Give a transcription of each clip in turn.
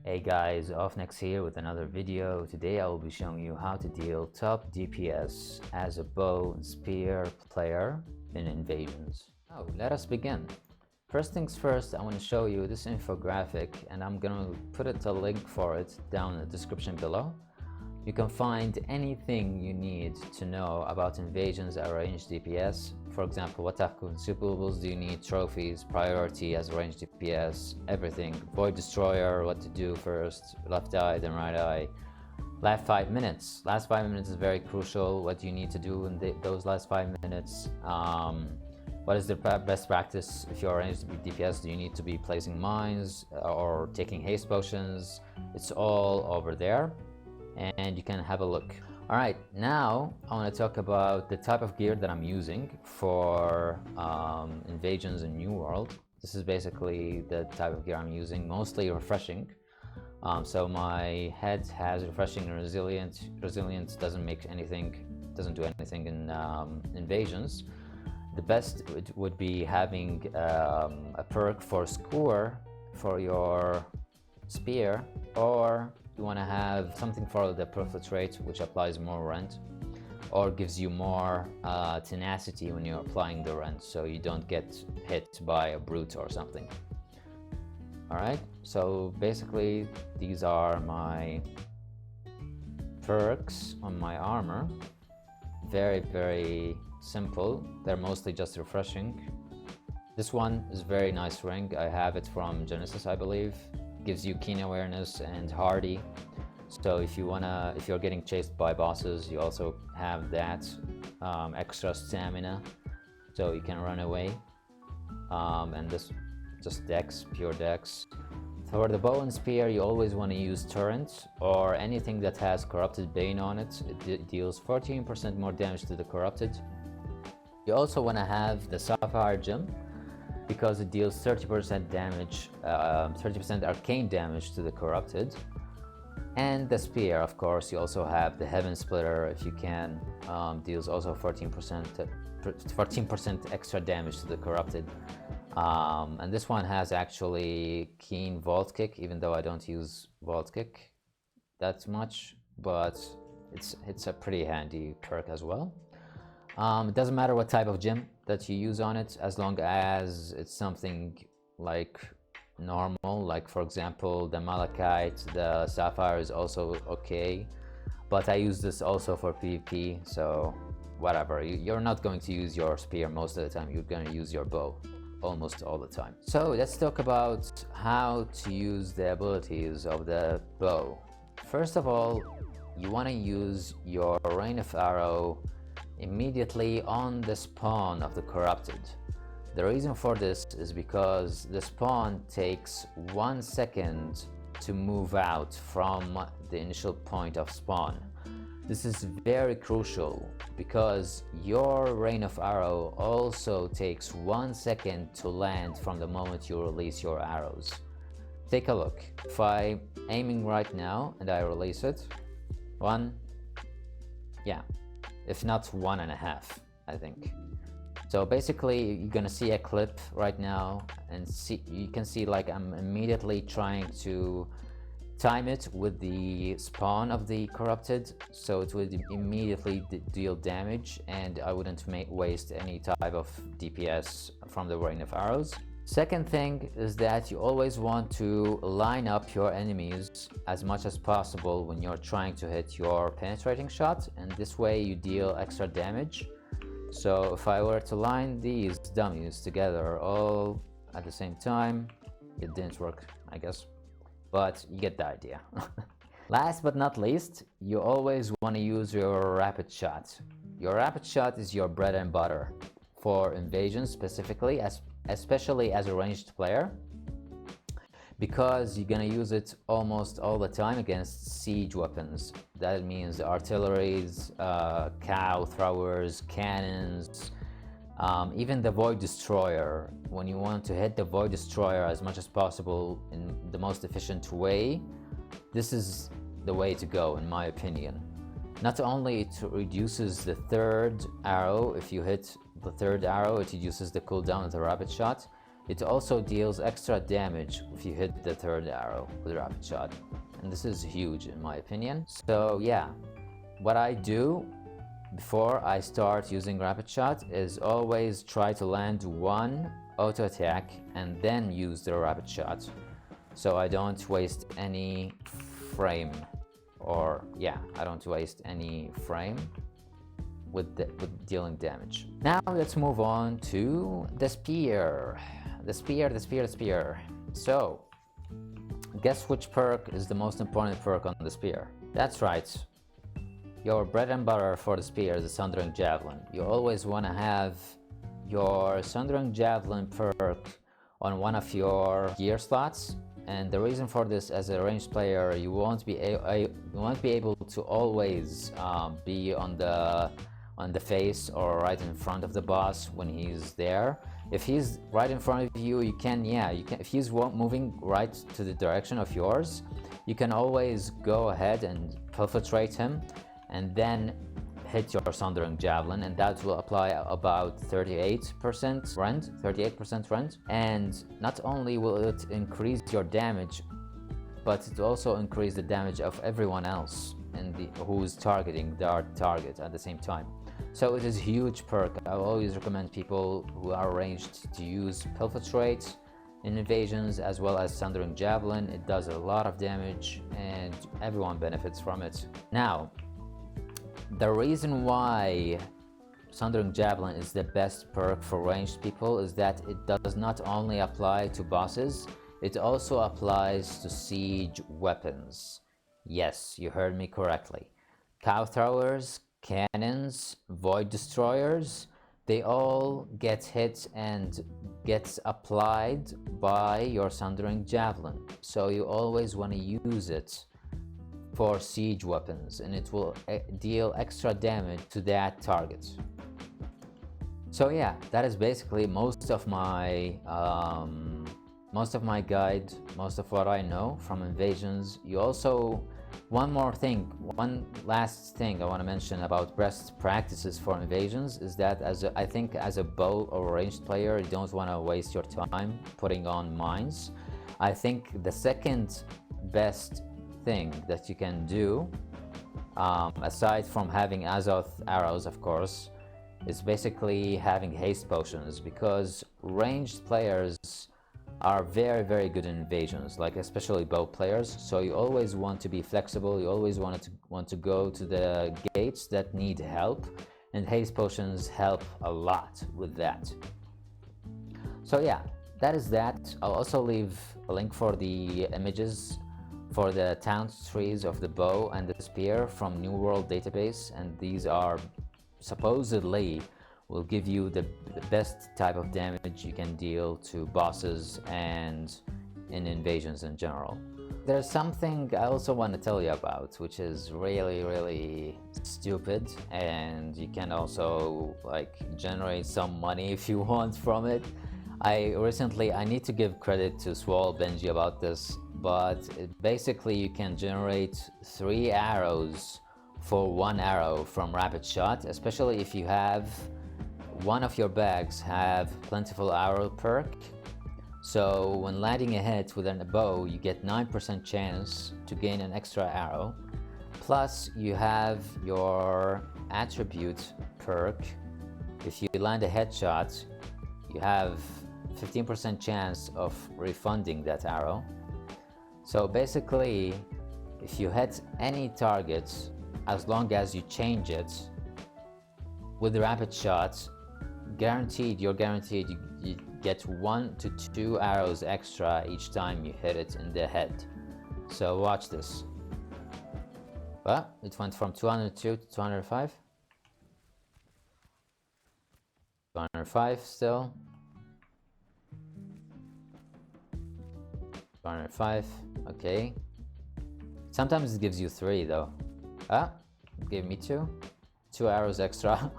Hey guys, Offnex here with another video. Today I will be showing you how to deal top DPS as a bow and spear player in invasions. Oh, let us begin. First things first, I want to show you this infographic and I'm gonna put a link for it down in the description below. You can find anything you need to know about invasions at range DPS. For example, what type of consumables do you need, trophies, priority as range DPS, everything. Void Destroyer, what to do first, left eye, then right eye. Last 5 minutes. Last 5 minutes is very crucial. What do you need to do in those last 5 minutes? What is the best practice if you're a range DPS? Do you need to be placing mines or taking haste potions? It's all over there, and you can have a look. All right, now I want to talk about the type of gear that I'm using for invasions in New World. This is basically the type of gear I'm using, mostly refreshing. So my head has refreshing and resilient. Resilient doesn't make anything, doesn't do anything in invasions. The best would be having a perk for score for your spear, or you want to have something for the profit rate, which applies more rend or gives you more tenacity when you're applying the rend, so you don't get hit by a brute or something. Alright, so basically these are my perks on my armor. Very simple. They're mostly just refreshing. This one is very nice ring. I have it from Genesis, I believe. Gives you keen awareness and hardy, so if you're getting chased by bosses, you also have that extra stamina, so you can run away. And this just dex, pure dex. For the bow and spear, you always want to use turret or anything that has corrupted bane on it. It deals 14% more damage to the corrupted. You also want to have the sapphire gem, because it deals 30% damage, 30% arcane damage to the corrupted. And the spear, of course, you also have the heaven splitter, if you can, deals also 14% extra damage to the corrupted. And this one has actually keen vault kick, even though I don't use vault kick that much, but it's a pretty handy perk as well. It doesn't matter what type of gem that you use on it, as long as it's something like normal, like for example the malachite, the sapphire is also okay, but I use this also for PvP, so whatever. You're not going to use your spear most of the time, you're going to use your bow almost all the time. So let's talk about how to use the abilities of the bow. First of all, you want to use your rain of arrow immediately on the spawn of the corrupted. The reason for this is because the spawn takes 1 second to move out from the initial point of spawn. This is very crucial because your rain of arrow also takes 1 second to land from the moment you release your arrows. Take a look. If I'm aiming right now and I release it, if not 1.5, I think. So basically you're gonna see a clip right now and you can see like I'm immediately trying to time it with the spawn of the corrupted, so it would immediately deal damage and I wouldn't waste any type of DPS from the rain of arrows. Second thing is that you always want to line up your enemies as much as possible when you're trying to hit your penetrating shot, and this way you deal extra damage. So if I were to line these dummies together all at the same time, it didn't work, I guess, but you get the idea. Last but not least, you always want to use your rapid shot. Your rapid shot is your bread and butter for invasions specifically, especially as a ranged player, because you're gonna use it almost all the time against siege weapons. That means artilleries, cow throwers, cannons, even the Void Destroyer. When you want to hit the Void Destroyer as much as possible in the most efficient way, this is the way to go, in my opinion. Not only it reduces the third arrow, if you hit the third arrow, it reduces the cooldown of the rapid shot, it also deals extra damage if you hit the third arrow with rapid shot, and this is huge in my opinion. So yeah, what I do before I start using rapid shot is always try to land one auto attack and then use the rapid shot, so I don't waste any frame, or yeah, I don't waste any frame with dealing damage. Now let's move on to the spear. The spear. So guess which perk is the most important perk on the spear? That's right, your bread and butter for the spear is the Sundering Javelin. You always want to have your Sundering Javelin perk on one of your gear slots, and the reason for this, as a ranged player, you won't be able to always be on the face or right in front of the boss when he's there. If he's right in front of you, you can, if he's moving right to the direction of yours, you can always go ahead and infiltrate him and then hit your Sundering Javelin, and that will apply about 38% rend. And not only will it increase your damage, but it also increase the damage of everyone else who's targeting their target at the same time. So it is a huge perk. I always recommend people who are ranged to use Infiltrate in invasions as well as Sundering Javelin. It does a lot of damage and everyone benefits from it. Now, the reason why Sundering Javelin is the best perk for ranged people is that it does not only apply to bosses, it also applies to siege weapons. Yes, you heard me correctly. Cow throwers, cannons, void destroyers, they all get hit and gets applied by your Sundering Javelin. So you always want to use it for siege weapons, and it will deal extra damage to that target. So yeah, that is basically most of my guide, most of what I know from invasions. You also, one last thing I want to mention about best practices for invasions is that I think as a bow or ranged player, you don't want to waste your time putting on mines. I think the second best thing that you can do, aside from having Azoth arrows, of course, is basically having haste potions, because ranged players are very good in invasions, like especially bow players. So you always want to be flexible, you always want to go to the gates that need help, and haste potions help a lot with that. So yeah, that is that. I'll also leave a link for the images for the talent trees of the bow and the spear from New World database, and these are supposedly will give you the best type of damage you can deal to bosses and in invasions in general. There's something I also want to tell you about, which is really stupid, and you can also like generate some money if you want from it. I need to give credit to Swall Benji about this, but basically you can generate 3 arrows for 1 arrow from rapid shot, especially if you have one of your bags have plentiful arrow perk. So when landing a hit with a bow, you get 9% chance to gain an extra arrow, plus you have your attribute perk. If you land a headshot, you have 15% chance of refunding that arrow. So basically, if you hit any target, as long as you change it with rapid shots, you're guaranteed you get 1 to 2 arrows extra each time you hit it in the head. So watch this. Well, it went from 202 to 205. 205 still. 205, okay. Sometimes it gives you 3 though. It gave me 2 arrows extra.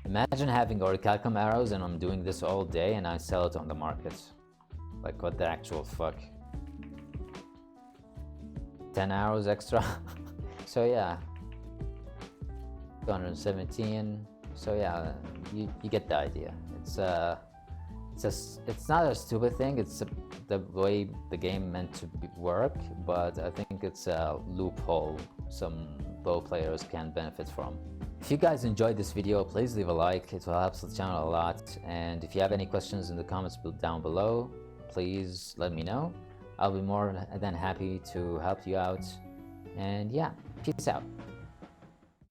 Imagine having orichalcum arrows and I'm doing this all day and I sell it on the market. Like, what the actual fuck? 10 arrows extra. So yeah, 217. So yeah, you get the idea. It's it's not a stupid thing, it's the way the game meant to work, but I think it's a loophole some low players can benefit from. If you guys enjoyed this video, please leave a like, it will help the channel a lot, and if you have any questions in the comments down below, please let me know. I'll be more than happy to help you out, and yeah, peace out.